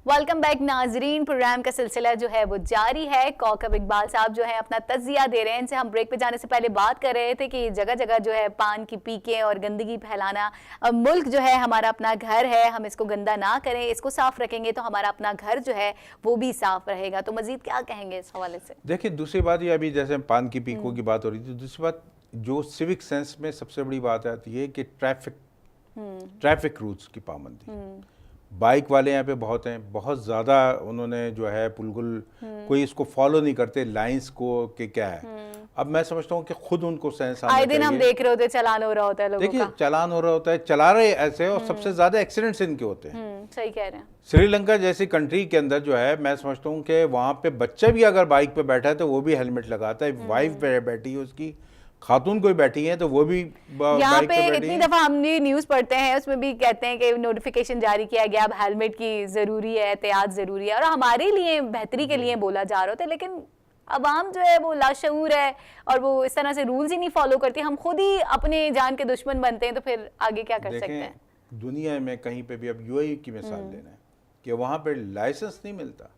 Welcome back नाजरीन। Programme का सिलसिला जो है वो जारी है। कौकब इकबाल साहब जो है अपना तज्जिया दे रहे हैं। इनसे हम ब्रेक पे जाने से पहले बात कर रहे थे कि जगह जगह जो है पान की पीके और गंदगी फैलाना। मुल्क जो है हमारा अपना घर है, हम इसको गंदा ना करें, इसको साफ रखेंगे तो हमारा अपना घर जो है वो भी साफ रहेगा। तो मजीद क्या कहेंगे इस हवाले से? देखिए, दूसरी बात ये अभी जैसे पान की पीकों की बात हो रही थी, दूसरी बात जो सिविक सेंस में सबसे बड़ी बात आती है कि ट्रैफिक रूल्स की पाबंदी। बाइक वाले यहाँ पे बहुत हैं, बहुत ज़्यादा उन्होंने जो है पुलगुल कोई इसको फॉलो नहीं करते लाइंस को कि क्या है। अब मैं समझता हूँ कि खुद उनको सेंस आना आए चाहिए। दिन हम देख रहे होते हैं चालान हो रहा होता है लोगों देखिए, का। चालान हो रहा होता है, चला रहे ऐसे, और सबसे ज़्यादा एक्सीडेंट्स इनके होते हैं। सही कह रहे हैं। श्रीलंका जैसी कंट्री के अंदर जो है, मैं समझता हूँ कि वहाँ पे बच्चा भी अगर बाइक पे बैठा है तो वो भी हेलमेट लगाता है। वाइफ पे बैठी है उसकी, खातून कोई बैठी है तो वो भी यहाँ बाइक पे पे बैठी इतनी है। दफा हमने न्यूज पढ़ते हैं, उसमें भी कहते हैं कि नोटिफिकेशन जारी किया गया, अब हेलमेट की जरूरी है, एहतियात जरूरी है, और हमारे लिए बेहतरी के लिए बोला जा रहा होता है। लेकिन अवाम जो है वो लाशऊर है और वो इस तरह से रूल्स ही नहीं फॉलो करती। हम खुद ही अपने जान के दुश्मन बनते हैं, तो फिर आगे क्या कर सकते हैं? दुनिया में कहीं पे भी, अब यूएई की मिसाल लेना है कि वहाँ पे लाइसेंस नहीं मिलता।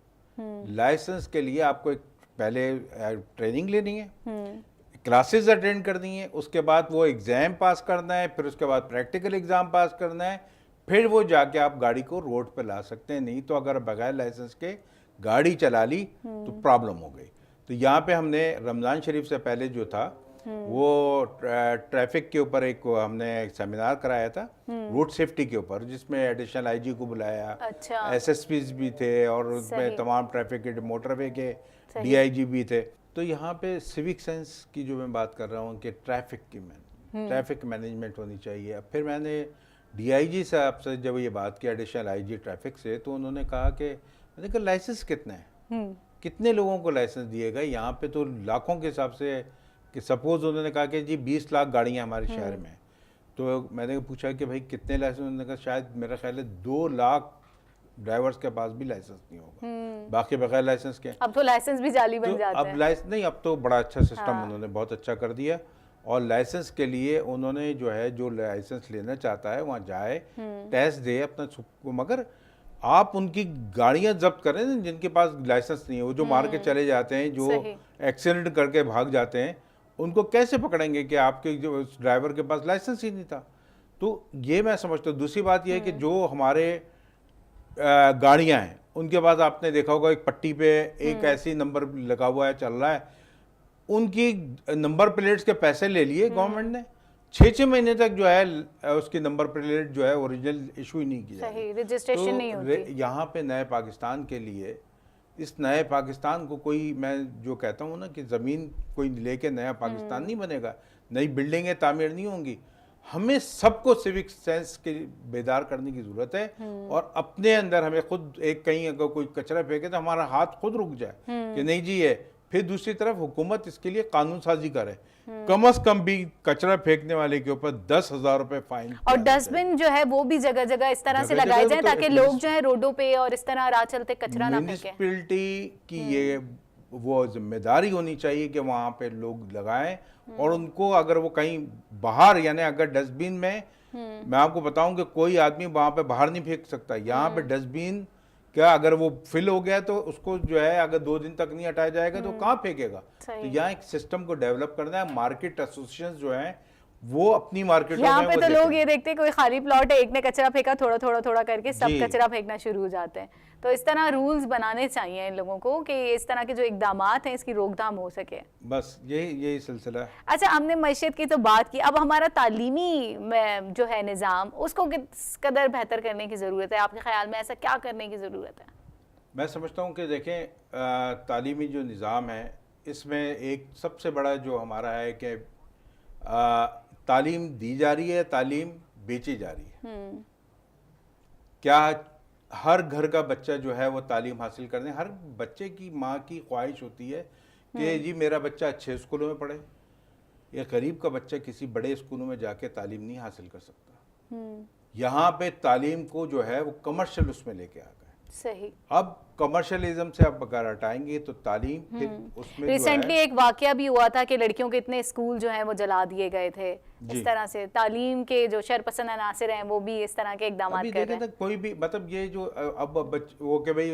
लाइसेंस के लिए आपको एक पहले ट्रेनिंग लेनी है, क्लासेस अटेंड करनी है, उसके बाद वो एग्ज़ाम पास करना है, फिर उसके बाद प्रैक्टिकल एग्ज़ाम पास करना है, फिर वो जाके आप गाड़ी को रोड पे ला सकते हैं। नहीं तो अगर बगैर लाइसेंस के गाड़ी चला ली तो प्रॉब्लम हो गई। तो यहाँ पे हमने रमज़ान शरीफ से पहले जो था वो ट्रैफिक के ऊपर एक हमने एक सेमिनार कराया था रोड सेफ्टी के ऊपर, जिसमें एडिशनल आईजी को बुलाया, अच्छा। एसएसपीज भी थे और उसमें तमाम ट्रैफिक के मोटरवे के डीआईजी भी थे। तो यहाँ पे सिविक सेंस की जो मैं बात कर रहा हूँ कि ट्रैफिक मैनेजमेंट होनी चाहिए। अब फिर मैंने डीआईजी साहब से जब ये बात की, एडिशनल आईजी ट्रैफिक से, तो उन्होंने कहा कि मैंने कहा लाइसेंस कितने हैं, कितने लोगों को लाइसेंस दिए गए? यहाँ पे तो लाखों के हिसाब से, कि सपोज उन्होंने कहा कि जी 20 लाख गाड़ियाँ हमारे शहर में। तो मैंने पूछा कि भाई कितने लाइसेंस? उन्होंने कहा शायद मेरा ख्याल है 2 लाख ड्राइवर्स के पास भी लाइसेंस नहीं होगा, बाकी बगैर लाइसेंस के। अब तो लाइसेंस भी जाली बन जाते हैं। अब लाइसेंस नहीं, अब तो बड़ा अच्छा सिस्टम उन्होंने बहुत अच्छा कर दिया। और लाइसेंस के लिए उन्होंने जो है, जो लाइसेंस लेना चाहता है वहाँ जाए, टेस्ट दे अपना, मगर आप उनकी गाड़ियां जब्त करें ना जिनके पास लाइसेंस नहीं है। वो जो मार के चले जाते हैं, जो एक्सीडेंट करके भाग जाते हैं, उनको कैसे पकड़ेंगे कि आपके जो ड्राइवर के पास लाइसेंस ही नहीं था? तो ये मैं समझता हूँ। दूसरी बात ये है कि जो हमारे गाड़ियां हैं उनके पास, आपने देखा होगा एक पट्टी पे एक ऐसी नंबर लगा हुआ है, चल रहा है, उनकी नंबर प्लेट्स के पैसे ले लिए गवर्नमेंट ने। 6 महीने तक जो है उसकी नंबर प्लेट जो है ओरिजिनल इशू ही नहीं की जाती, रजिस्ट्रेशन नहीं होती। यहाँ पे नए पाकिस्तान के लिए, इस नए पाकिस्तान को कोई, मैं जो कहता हूँ ना कि ज़मीन कोई लेके नया पाकिस्तान नहीं बनेगा, नई बिल्डिंगें तामीर नहीं होंगी। हमें सबको सिविक सेंस के बेदार करने की ज़रूरत है, और अपने अंदर हमें खुद, एक कहीं अगर कोई कचरा फेंके तो हमारा हाथ खुद रुक जाए कि नहीं जी है। फिर दूसरी तरफ हुकूमत इसके लिए कानून साजी करे, कम से कम भी कचरा फेंकने वाले के ऊपर 10,000 रुपए फाइन, और डस्टबिन जो है वो भी जगह जगह इस तरह से लगाए जाए ताकि लोग जो है रोडों पे और इस तरह राह चलते कचरा ना फेंकें। म्युनिसिपैलिटी की ये वो जिम्मेदारी होनी चाहिए कि वहाँ पे लोग लगाएं, और उनको अगर वो कहीं बाहर, यानी अगर डस्टबिन में, मैं आपको बताऊं कि कोई आदमी वहाँ पे बाहर नहीं फेंक सकता। यहाँ पे डस्टबिन क्या, अगर वो फिल हो गया तो उसको जो है अगर 2 दिन तक नहीं हटाया जाएगा तो कहाँ फेंकेगा? तो यहाँ एक सिस्टम को डेवलप करना है। मार्केट एसोसिएशन जो है वो अपनी मार्केटों में, यहाँ पे तो लोग ये देखते हैं कोई खाली प्लॉट है, एक ने कचरा फेंका, थोड़ा थोड़ा थोड़ा करके सब कचरा फेंकना शुरू हो जाते हैं। तो इस तरह रूल्स बनाने चाहिए इन लोगों को कि इस तरह के जो इकदामात हैं इसकी रोकथाम हो सके। बस यही सिलसिला है। अच्छा, हमने मईशत की तो बात की, अब हमारा तालीमी जो है निज़ाम, उसको किस कदर बेहतर करने की ज़रूरत है? आपके ख्याल में ऐसा क्या करने की ज़रूरत है? मैं समझता हूँ कि देखें, तालीमी जो निज़ाम है इसमें एक सबसे बड़ा जो हमारा है कि तालीम दी जा रही है, तालीम बेची जा रही है। क्या हर घर का बच्चा जो है वो तालीम हासिल करने, हर बच्चे की माँ की ख्वाहिश होती है कि जी मेरा बच्चा अच्छे स्कूलों में पढ़े। या गरीब का बच्चा किसी बड़े स्कूलों में जाके तालीम नहीं हासिल कर सकता। यहाँ पे तालीम को जो है वो कमर्शियल उसमें लेके आ गए। सही। अब कमर्शियलिज्म से आप अगर हटाएंगे तो तालीम फिर उसमें जो रिसेंटली है एक वाकया भी हुआ था कि लड़कियों के इतने स्कूल जो हैं वो जला दिए गए थे। जी। इस तरह से तालीम के जो शरपसंद अनासिर हैं वो भी इस तरह के इकदाम अभी कर रहे देखें हैं। ना कोई भी मतलब ये जो वो कि भाई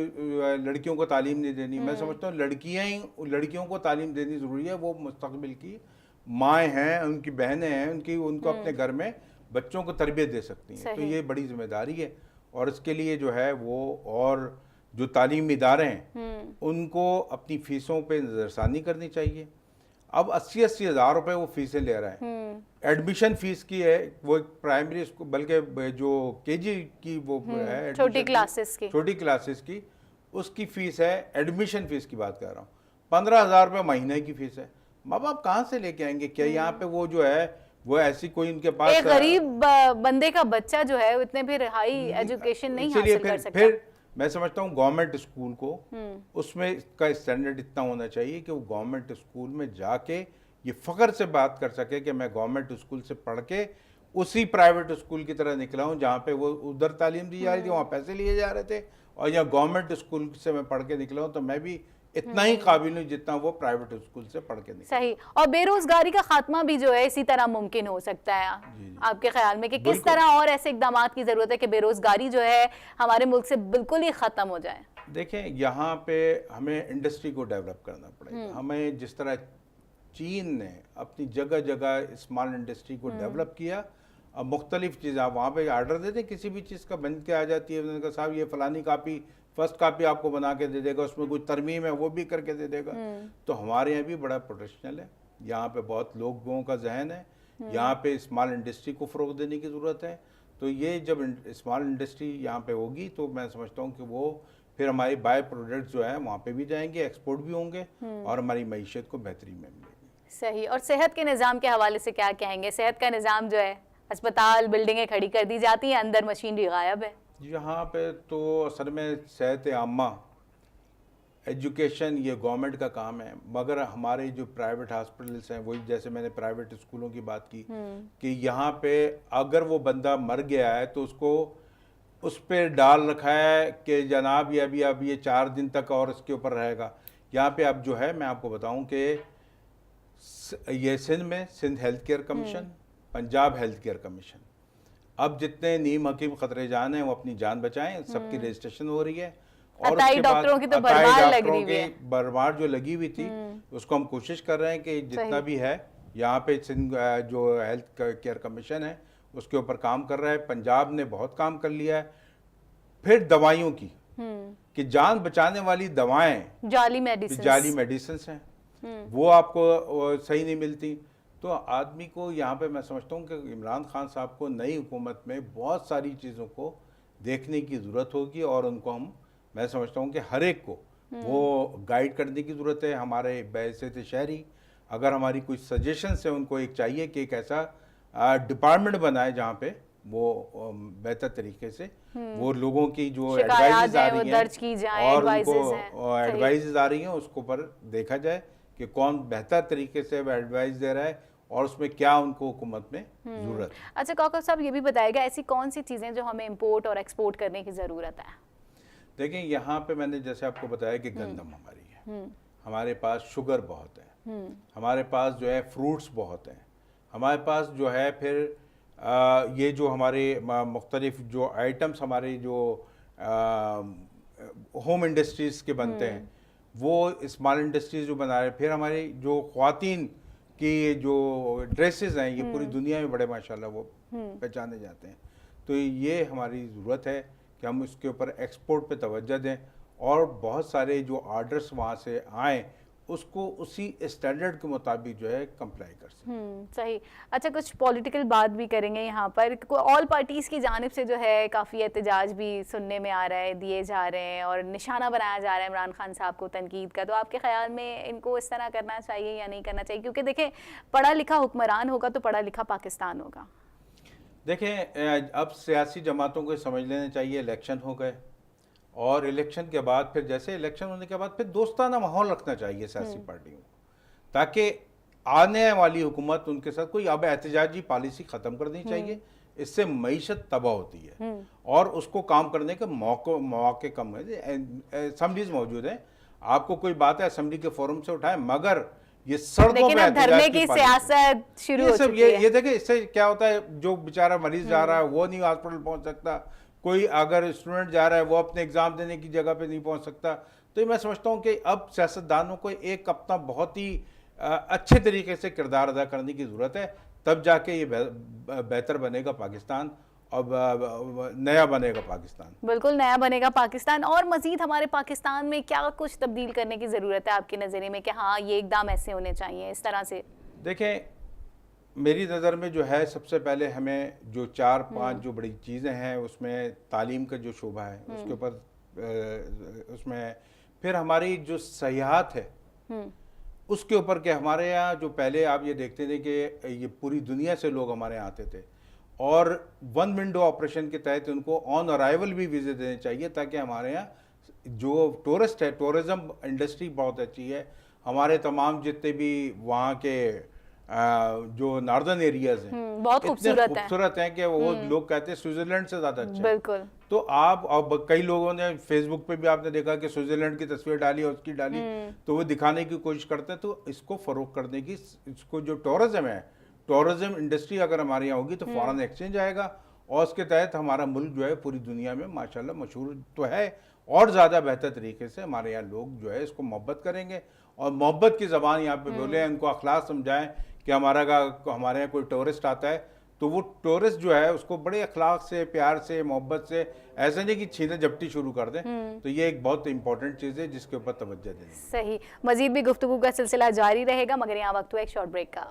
लड़कियों को तालीम नहीं देनी, मैं समझता हूँ लड़कियों को तालीम देनी ज़रूरी है। वो मुस्तकबिल की माएँ हैं, उनकी बहनें हैं, उनको अपने घर में बच्चों को तरबियत दे सकती हैं। तो ये बड़ी जिम्मेदारी है और इसके लिए जो है वो और जो तालीमी इदारे हैं उनको अपनी फ़ीसों पे नज़रसानी करनी चाहिए। अब 80-80 हज़ार रुपये वो फीसें ले रहे हैं। एडमिशन फीस की है वो प्राइमरी स्कूल, बल्कि जो केजी की वो है छोटी क्लासेस की उसकी फीस है, एडमिशन फीस की बात कर रहा हूँ, 15,000 रुपये महीने की फीस है। माँ बाप कहाँ से लेके आएंगे? क्या यहाँ पे वो जो है वो ऐसी कोई उनके पास एक गरीब बंदे का बच्चा जो है उतने फिर हाई एजुकेशन नहीं हासिल कर सकता। फिर मैं समझता हूँ गवर्नमेंट स्कूल को उसमें का स्टैंडर्ड इतना होना चाहिए कि वो गवर्नमेंट स्कूल में जाके ये फ़ख्र से बात कर सके कि मैं गवर्नमेंट स्कूल से पढ़ के उसी प्राइवेट स्कूल की तरह निकला हूँ जहाँ पे वो उधर तालीम दी जा रही थी, वहाँ पैसे लिए जा रहे थे, और यहाँ गवर्नमेंट स्कूल से मैं पढ़ के निकला हूँ तो मैं भी इतना ही काबिल हूँ जितना वो प्राइवेट स्कूल से पढ़ के निकला। सही। और बेरोजगारी का खात्मा भी जो है इसी तरह मुमकिन हो सकता है आपके ख्याल में कि किस तरह और ऐसे इकदाम की जरूरत है कि बेरोजगारी जो है हमारे मुल्क से बिल्कुल ही खत्म हो जाए? देखें, यहाँ पे हमें इंडस्ट्री को डेवलप करना पड़ेगा। हमें जिस तरह चीन ने अपनी जगह जगह स्मॉल इंडस्ट्री को डेवलप किया, अब मुख्तलिफ चीज़ आप वहाँ पे आर्डर देते, किसी भी चीज़ का बन के आ जाती है, उन्होंने कहा साहब ये फलानी कापी फर्स्ट कापी आपको बना के दे देगा, उसमें कुछ तरमीम है वो भी करके दे देगा। तो हमारे यहाँ भी बड़ा प्रोफेशनल है, यहाँ पे बहुत लोगों का जहन है, यहाँ पे स्मॉल इंडस्ट्री को फ़रोग देने की ज़रूरत है। तो ये जब स्मॉल इंडस्ट्री यहाँ पे होगी तो मैं समझता हूँ कि वो फिर हमारी बाय प्रोडक्ट्स जो है वहाँ पे भी जाएंगे, एक्सपोर्ट भी होंगे और हमारी मईशत को बेहतरी में मिलेगी। सही। और सेहत के निज़ाम के हवाले से क्या कहेंगे? सेहत का निज़ाम जो है, अस्पताल बिल्डिंगें खड़ी कर दी जाती हैं, अंदर मशीनरी गायब है। यहाँ पे तो असल में सेहत आमा एजुकेशन ये गवर्नमेंट का काम है, मगर हमारे जो प्राइवेट हॉस्पिटल्स हैं वही, जैसे मैंने प्राइवेट स्कूलों की बात की कि यहाँ पे अगर वो बंदा मर गया है तो उसको उस पर डाल रखा है कि जनाब ये अब ये 4 दिन तक और इसके ऊपर रहेगा। यहाँ पे अब जो है मैं आपको बताऊं कि ये सिंध में Sindh health care commission, Punjab health care commission, अब जितने नीम हकीम खतरे जान हैं वो अपनी जान बचाएं, सबकी रजिस्ट्रेशन हो रही है। और उसके डॉक्टरों की तो भरमार जो लगी हुई थी उसको हम कोशिश कर रहे हैं कि जितना भी है यहाँ पे सिंध जो हेल्थ केयर कमीशन है उसके ऊपर काम कर रहा है। पंजाब ने बहुत काम कर लिया है। फिर दवाइयों की कि जान बचाने वाली दवाएं जाली मेडिसिन हैं, वो आपको सही नहीं मिलती। तो आदमी को यहाँ पे मैं समझता हूँ कि इमरान खान साहब को नई हुकूमत में बहुत सारी चीज़ों को देखने की ज़रूरत होगी और उनको मैं समझता हूँ कि हर एक को वो गाइड करने की ज़रूरत है। हमारे बैसियत शहरी अगर हमारी कुछ सजेशंस है उनको एक चाहिए कि एक ऐसा डिपार्टमेंट बनाए जहाँ पे वो बेहतर तरीके से वो लोगों की जो एडवाइजेज आ रही हैं और उनको एडवाइजेज आ रही हैं उसको पर देखा जाए कि कौन बेहतर तरीके से एडवाइस दे रहा है और उसमें क्या उनको हुकूमत में ज़रूरत है। अच्छा कौकब साहब, ये भी बताएगा ऐसी कौन सी चीज़ें जो हमें इम्पोर्ट और एक्सपोर्ट करने की ज़रूरत है? देखें, यहाँ पे मैंने जैसे आपको बताया कि गंदम हमारी है, हमारे पास शुगर बहुत है, हमारे पास जो है फ्रूट्स बहुत हैं, हमारे पास जो है फिर ये जो हमारे मुख्तलिफ जो आइटम्स हमारे जो होम इंडस्ट्रीज़ के बनते हैं वो स्मॉल इंडस्ट्रीज जो बना रहे हैं। फिर हमारी जो ख्वातीन की जो ड्रेसेस हैं ये पूरी दुनिया में बड़े माशाल्लाह वो पहचाने जाते हैं। तो ये हमारी ज़रूरत है कि हम इसके ऊपर एक्सपोर्ट पे तवज्जो दें और बहुत सारे जो ऑर्डर्स वहाँ से आएँ उसको उसी स्टैंडर्ड के मुताबिक जो है कंप्लाई कर सकें। सही। अच्छा, कुछ पॉलिटिकल बात भी करेंगे यहाँ पर। ऑल पार्टीज़ की जानिब से जो है काफ़ी एहतजाज भी सुनने में आ रहा है, दिए जा रहे हैं और निशाना बनाया जा रहा है इमरान खान साहब को तनकीद का। तो आपके ख्याल में इनको इस तरह करना चाहिए या नहीं करना चाहिए? क्योंकि देखें, पढ़ा लिखा हुक्मरान होगा तो पढ़ा लिखा पाकिस्तान होगा। देखें, अब सियासी जमातों को समझ लेना चाहिए इलेक्शन हो गए और इलेक्शन के बाद फिर जैसे इलेक्शन होने के बाद फिर दोस्ताना माहौल रखना चाहिए सियासी पार्टियों को, ताकि आने वाली हुकूमत उनके साथ कोई अब एहतजाजी पॉलिसी ख़त्म करनी चाहिए। इससे मईशत तबाह होती है और उसको काम करने के मौके कम है। असेंबलीज मौजूद है, आपको कोई बात है असेंबली के फोरम से उठाएं, मगर ये सड़कों पे धरने की सियासत शुरू हो चुकी है। ये देखिए, इससे क्या होता है, जो बेचारा मरीज जा रहा है वो नहीं हॉस्पिटल पहुंच सकता, कोई अगर स्टूडेंट जा रहा है वो अपने एग्जाम देने की जगह पे नहीं पहुंच सकता। तो मैं समझता हूं कि अब सियासतदानों को एक अपना बहुत ही अच्छे तरीके से किरदार अदा करने की ज़रूरत है, तब जाके ये बेहतर बनेगा पाकिस्तान, अब नया बनेगा पाकिस्तान। बिल्कुल नया बनेगा पाकिस्तान। और मजीद हमारे पाकिस्तान में क्या कुछ तब्दील करने की ज़रूरत है आपके नज़रिए में कि हाँ ये इकदाम ऐसे होने चाहिए इस तरह से? देखें, मेरी नज़र में जो है सबसे पहले हमें जो 4-5 जो बड़ी चीज़ें हैं उसमें तालीम का जो शोबा है उसके ऊपर, उसमें फिर हमारी जो सयाहत है उसके ऊपर के हमारे यहाँ जो पहले आप ये देखते थे कि ये पूरी दुनिया से लोग हमारे यहाँ आते थे और वन विंडो ऑपरेशन के तहत उनको ऑन अराइवल भी वीज़े देने चाहिए, ताकि हमारे यहाँ जो टूरिस्ट है, टूरिज़्म इंडस्ट्री बहुत अच्छी है। हमारे तमाम जितने भी वहाँ के जो नॉर्दर्न एरियाज हैं बहुत खूबसूरत हैं कि वो लोग कहते हैं स्विट्जरलैंड से ज़्यादा अच्छा। बिल्कुल। तो आप अब कई लोगों ने फेसबुक पे भी आपने देखा कि स्विट्जरलैंड की तस्वीर डाली और उसकी डाली, तो वो दिखाने की कोशिश करते हैं। तो इसको फ़रोग करने की, इसको जो टूरिज़्म है, टूरिज़्म इंडस्ट्री अगर हमारे यहाँ होगी तो फॉरेन एक्सचेंज आएगा और उसके तहत हमारा मुल्क जो है पूरी दुनिया में माशाल्लाह मशहूर तो है और ज़्यादा बेहतर तरीके से हमारे यहाँ लोग जो है इसको मोहब्बत करेंगे और मोहब्बत की ज़बान यहाँ पे बोले, उनको अखलाक समझाएं कि हमारे यहाँ कोई टूरिस्ट आता है तो वो टूरिस्ट जो है उसको बड़े अखलाक से, प्यार से, मोहब्बत से, ऐसा नहीं कि छीने झपटी शुरू कर दें। तो ये एक बहुत इंपॉर्टेंट चीज़ है जिसके ऊपर तवज्जो दें। सही। मजीद भी गुफ्तगू का सिलसिला जारी रहेगा, मगर यहाँ वक्त हुआ एक शॉर्ट ब्रेक का।